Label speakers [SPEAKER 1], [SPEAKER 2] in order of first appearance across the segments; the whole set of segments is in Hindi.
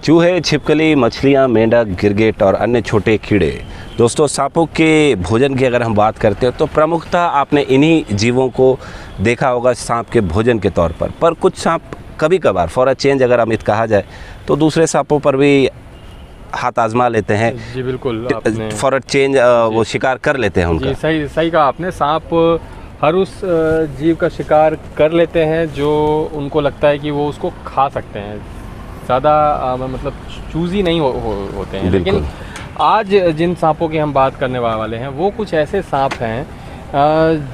[SPEAKER 1] चूहे, छिपकली, मछलियाँ, मेंढक, गिरगिट और अन्य छोटे कीड़े। दोस्तों, सांपों के भोजन की अगर हम बात करते हैं तो प्रमुखतः आपने इन्हीं जीवों को देखा होगा सांप के भोजन के तौर पर कुछ सांप कभी कभार फॉर अ चेंज अगर अमित कहा जाए तो दूसरे सांपों पर भी हाथ आजमा लेते हैं।
[SPEAKER 2] जी बिल्कुल,
[SPEAKER 1] फॉर अ चेंज वो शिकार कर लेते हैं उनका।
[SPEAKER 2] जी सही कहा आपने। सांप हर उस जीव का शिकार कर लेते हैं जो उनको लगता है कि वो उसको खा सकते हैं। ज़्यादा मतलब चूज़ी नहीं होते हैं। लेकिन आज जिन सांपों की हम बात करने वाले हैं वो कुछ ऐसे सांप हैं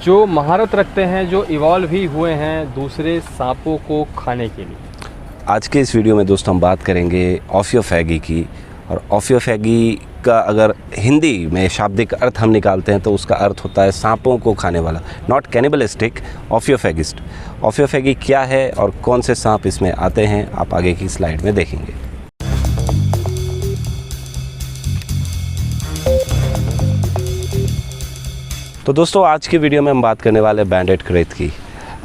[SPEAKER 2] जो महारत रखते हैं, जो इवॉल्व ही हुए हैं दूसरे सांपों को खाने के लिए।
[SPEAKER 1] आज के इस वीडियो में दोस्तों हम बात करेंगे ऑफियोफैगी की। और ऑफियोफैगी का अगर हिंदी में शाब्दिक अर्थ हम निकालते हैं तो उसका अर्थ होता है सांपों को खाने वाला, नॉट कैनिबलिस्टिक, ऑफियोफैगिस्ट। ऑफियोफैगी क्या है और कौन से सांप इसमें आते हैं, आप आगे की स्लाइड में देखेंगे। तो दोस्तों, आज की वीडियो में हम बात करने वाले बैंडेड क्रेट की।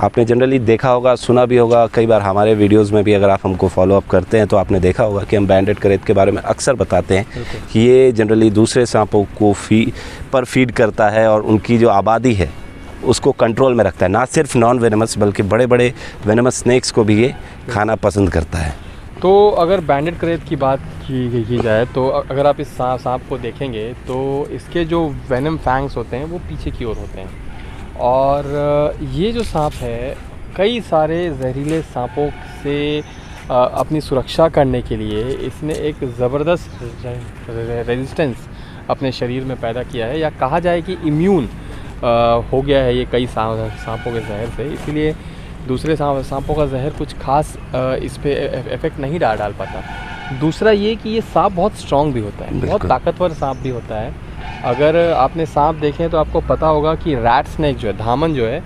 [SPEAKER 1] आपने जनरली देखा होगा, सुना भी होगा, कई बार हमारे वीडियोस में भी अगर आप हमको फॉलो अप करते हैं तो आपने देखा होगा कि हम बैंडेड क्रेट के बारे में अक्सर बताते हैं कि ये जनरली दूसरे सांपों को फीड करता है और उनकी जो आबादी है उसको कंट्रोल में रखता है। ना सिर्फ नॉन वेनमस बल्कि बड़े बड़े वेनमस स्नेक्स को भी ये खाना पसंद करता है।
[SPEAKER 2] तो अगर बैंडेड क्रेट की बात की जाए तो अगर आप इस सांप को देखेंगे तो इसके जो वेनम फैंग्स होते हैं वो पीछे की ओर होते हैं। और ये जो सांप है कई सारे जहरीले सांपों से अपनी सुरक्षा करने के लिए इसने एक ज़बरदस्त रेजिस्टेंस अपने शरीर में पैदा किया है, या कहा जाए कि इम्यून हो गया है ये कई सांपों के जहर से। इसीलिए दूसरे सांपों का जहर कुछ खास इस पर इफ़ेक्ट नहीं डाल पाता। दूसरा ये कि ये सांप बहुत स्ट्रॉन्ग भी होता है, बहुत ताकतवर सांप भी होता है। अगर आपने सांप देखे तो आपको पता होगा कि रैट स्नेक जो है, धामन जो है,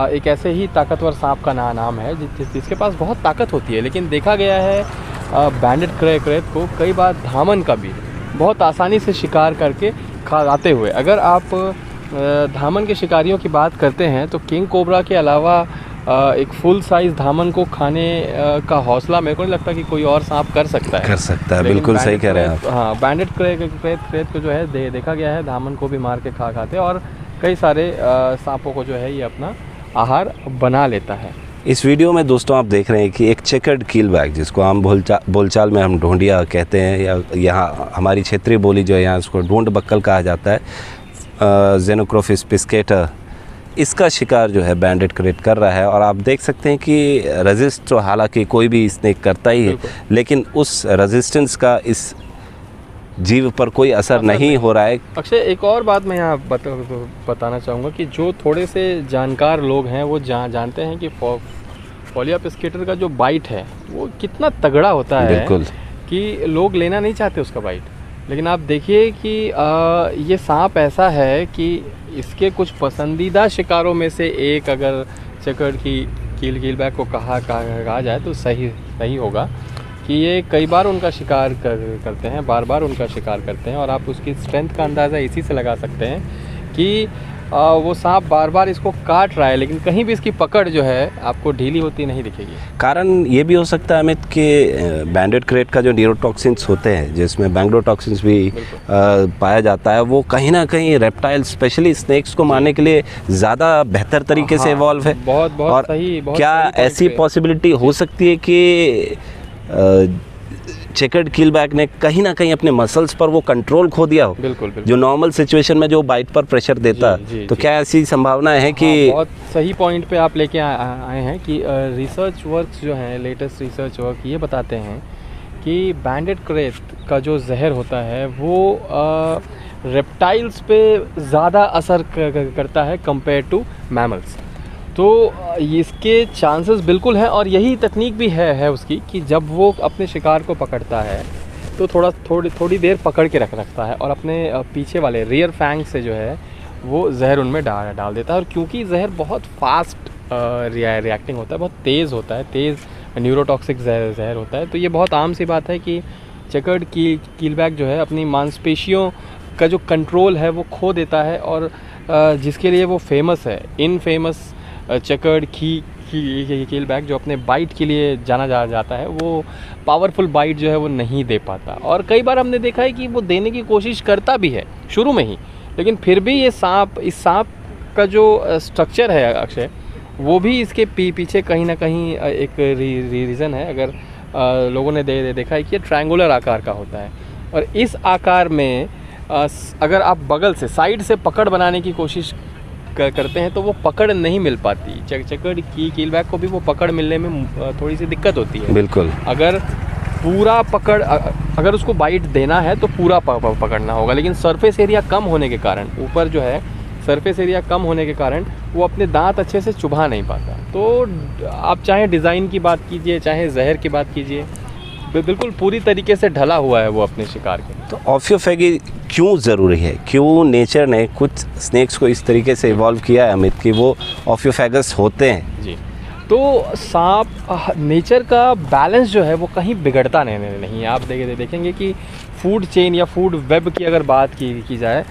[SPEAKER 2] एक ऐसे ही ताकतवर सांप का नाम है जिसके पास बहुत ताकत होती है। लेकिन देखा गया है बैंडेड क्रेट को कई बार धामन का भी बहुत आसानी से शिकार करके खाते हुए। अगर आप धामन के शिकारियों की बात करते हैं तो किंग कोबरा के अलावा एक फुल साइज़ धामन को खाने का हौसला मेरे को नहीं लगता कि कोई और सांप कर सकता है।
[SPEAKER 1] बिल्कुल सही कह रहे हैं आप।
[SPEAKER 2] हाँ, बैंडेड क्रेट को जो है देखा गया है धामन को भी मार के खाते हैं और कई सारे सांपों को जो है ये अपना आहार बना लेता है।
[SPEAKER 1] इस वीडियो में दोस्तों आप देख रहे हैं कि एक चेकर्ड कीलबैक, जिसको हम बोलचाल में हम ढूंढिया कहते हैं, या यहाँ हमारी क्षेत्रीय बोली जो है यहाँ उसको ढूंढ बक्कल कहा जाता है, जेनोक्रोफिस पिस्केटर, इसका शिकार जो है बैंडेड क्रेट कर रहा है। और आप देख सकते हैं कि रेजिस्ट तो हालांकि कोई भी स्नेक करता ही है, लेकिन उस रेजिस्टेंस का इस जीव पर कोई असर नहीं हो रहा है।
[SPEAKER 2] अक्षय, एक और बात मैं यहाँ बताना चाहूँगा कि जो थोड़े से जानकार लोग हैं वो जानते हैं कि फोलिया पिस्केटर का जो बाइट है वो कितना तगड़ा होता है कि लोग लेना नहीं चाहते उसका बाइट। लेकिन आप देखिए कि ये सांप ऐसा है कि इसके कुछ पसंदीदा शिकारों में से एक अगर चेकर्ड की कीलबैक को कहा जाए तो सही होगा कि ये कई बार उनका शिकार करते हैं, बार उनका शिकार करते हैं। और आप उसकी स्ट्रेंथ का अंदाज़ा इसी से लगा सकते हैं कि वो सांप बार इसको काट रहा है, लेकिन कहीं भी इसकी पकड़ जो है आपको ढीली होती नहीं दिखेगी। कारण
[SPEAKER 1] ये भी हो सकता है अमित कि बैंडेड क्रेट का जो न्यूरोटॉक्सिन्स होते हैं, जिसमें बैंगलोटॉक्सिन्स भी पाया जाता है, वो कहीं ना कहीं रेप्टाइल स्पेशली स्नेक्स को मारने के लिए ज़्यादा बेहतर तरीके से इवॉल्व है।
[SPEAKER 2] बहुत
[SPEAKER 1] और
[SPEAKER 2] सही।
[SPEAKER 1] क्या ऐसी पॉसिबिलिटी हो सकती है कि चेकर्ड कीलबैक ने कहीं ना कहीं अपने मसल्स पर वो कंट्रोल खो दिया हो?
[SPEAKER 2] बिल्कुल।
[SPEAKER 1] जो नॉर्मल सिचुएशन में जो बाइट पर प्रेशर देता, तो क्या ऐसी संभावना है कि
[SPEAKER 2] बहुत सही पॉइंट पे आप लेके आए हैं कि रिसर्च वर्क्स जो हैं, लेटेस्ट रिसर्च वर्क ये बताते हैं कि बैंडेड क्रेट का जो जहर होता है वो रेप्टाइल्स पे ज़्यादा असर करता है कंपेयर टू मैमल्स। तो इसके चांसेस बिल्कुल हैं, और यही तकनीक भी है उसकी कि जब वो अपने शिकार को पकड़ता है तो थोड़ी देर पकड़ के रखता है और अपने पीछे वाले रियर फैंग से जो है वो जहर उनमें डाल देता है। और क्योंकि जहर बहुत फास्ट रिएक्टिंग होता है, बहुत तेज़ होता है, तेज़ न्यूरोटॉक्सिक जहर होता है, तो ये बहुत आम सी बात है कि चेकर्ड कीलबैक जो है अपनी मांसपेशियों का जो कंट्रोल है वो खो देता है। और जिसके लिए वो फेमस है, इनफेमस चेकर्ड कीलबैक जो अपने बाइट के लिए जाना जाता है, वो पावरफुल बाइट जो है वो नहीं दे पाता। और कई बार हमने देखा है कि वो देने की कोशिश करता भी है शुरू में ही, लेकिन फिर भी इस सांप का जो स्ट्रक्चर है अक्षय, वो भी इसके पीछे कहीं ना कहीं एक रीज़न है। अगर लोगों ने देखा है कि ये ट्रायंगुलर आकार का होता है, और इस आकार में अगर आप बगल से साइड से पकड़ बनाने की कोशिश करते हैं तो वो पकड़ नहीं मिल पाती। चेकर्ड कीलबैक को भी वो पकड़ मिलने में थोड़ी सी दिक्कत होती है।
[SPEAKER 1] बिल्कुल,
[SPEAKER 2] अगर पूरा पकड़ अगर उसको बाइट देना है तो पूरा पकड़ना होगा, लेकिन सरफेस एरिया कम होने के कारण, ऊपर जो है सरफेस एरिया कम होने के कारण वो अपने दांत अच्छे से चुभा नहीं पाता। तो आप चाहे डिज़ाइन की बात कीजिए, चाहे जहर की बात कीजिए, बिल्कुल पूरी तरीके से ढला हुआ है वो अपने शिकार के।
[SPEAKER 1] तो ऑफियोफैगी क्यों ज़रूरी है? क्यों नेचर ने कुछ स्नेक्स को इस तरीके से इवॉल्व किया है अमित कि वो ऑफियोफैगस होते हैं?
[SPEAKER 2] जी, तो सांप नेचर का बैलेंस जो है वो कहीं बिगड़ता नहीं। आप देखेंगे कि फूड चेन या फूड वेब की अगर बात की जाए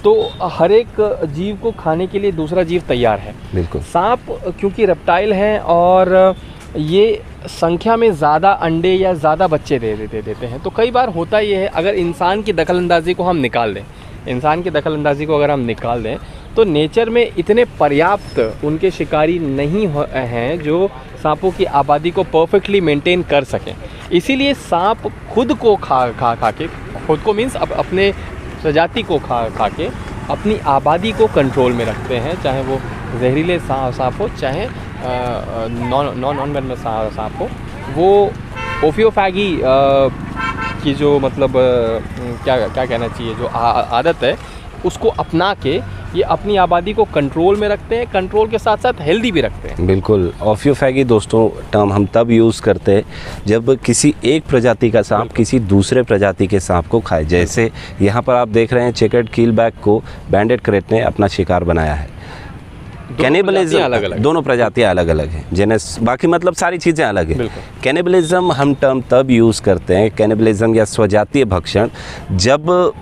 [SPEAKER 2] तो हर एक जीव को खाने के लिए दूसरा जीव तैयार है।
[SPEAKER 1] बिल्कुल।
[SPEAKER 2] सांप क्योंकि रेप्टाइल हैं और ये संख्या में ज़्यादा अंडे या ज़्यादा बच्चे देते हैं, तो कई बार होता ये है, अगर इंसान की दखलंदाजी को हम निकाल दें, अगर हम निकाल दें तो नेचर में इतने पर्याप्त उनके शिकारी नहीं हैं जो सांपों की आबादी को परफेक्टली मेंटेन कर सकें। इसीलिए सांप खुद को खा के, खुद को मीन्स अपने प्रजाति को खा के अपनी आबादी को कंट्रोल में रखते हैं, चाहे वो जहरीले सांप हो, चाहे नॉन वेनमस सांप हो। वो ओफियोफैगी की जो मतलब क्या कहना चाहिए, जो आदत है उसको अपना के ये अपनी आबादी को कंट्रोल में रखते हैं, कंट्रोल के साथ साथ हेल्दी भी रखते हैं।
[SPEAKER 1] बिल्कुल। ऑफियोफैगी दोस्तों टर्म हम तब यूज़ करते हैं जब किसी एक प्रजाति का सांप किसी दूसरे प्रजाति के सांप को खाए। जैसे यहाँ पर आप देख रहे हैं चेकर्ड कीलबैक को बैंडेड क्रेट ने अपना शिकार बनाया है। कैनिबलिज्म अलग-अलग, दोनों प्रजातियाँ अलग अलग हैं, जेनस बाकी मतलब सारी चीज़ें अलग हैं। कैनिबलिज्म हम टर्म तब यूज़ करते हैं, कैनिबलिज्म या स्वजातीय भक्षण, जब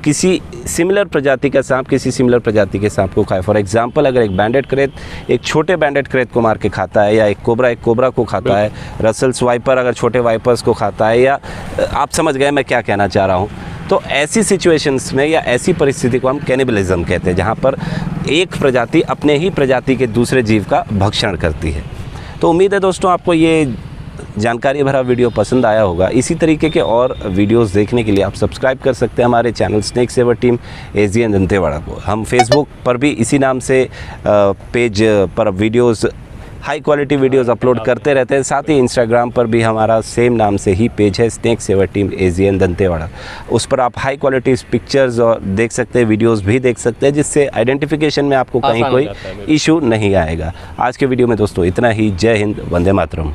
[SPEAKER 1] किसी सिमिलर प्रजाति का सांप किसी सिमिलर प्रजाति के सांप को खाए। फॉर एग्जांपल, अगर एक बैंडेड क्रेट एक छोटे बैंडेड क्रेट को मार के खाता है, या एक कोबरा को खाता है, रसल्स वाइपर अगर छोटे वाइपर्स को खाता है, या आप समझ गए मैं क्या कहना चाह रहा हूँ। तो ऐसी सिचुएशंस में या ऐसी परिस्थिति को हम कैनिबलिज्म कहते हैं, जहाँ पर एक प्रजाति अपने ही प्रजाति के दूसरे जीव का भक्षण करती है। तो उम्मीद है दोस्तों आपको ये जानकारी भरा वीडियो पसंद आया होगा। इसी तरीके के और वीडियोस देखने के लिए आप सब्सक्राइब कर सकते हैं हमारे channel snake saver team AGN Dantewada को। हम फेसबुक पर भी इसी नाम से पेज पर videos, high quality videos upload करते रहते हैं। साथ ही इंस्टाग्राम पर भी हमारा सेम नाम से ही पेज है, snake saver team AGN Dantewada. उस पर आप हाई क्वालिटी पिक्चर्स और देख सकते हैं, वीडियोस भी देख सकते हैं, जिससे आइडेंटिफिकेशन में आपको कहीं कोई इशू नहीं आएगा। आज के वीडियो में दोस्तों इतना ही। जय हिंद, वंदे मातरम।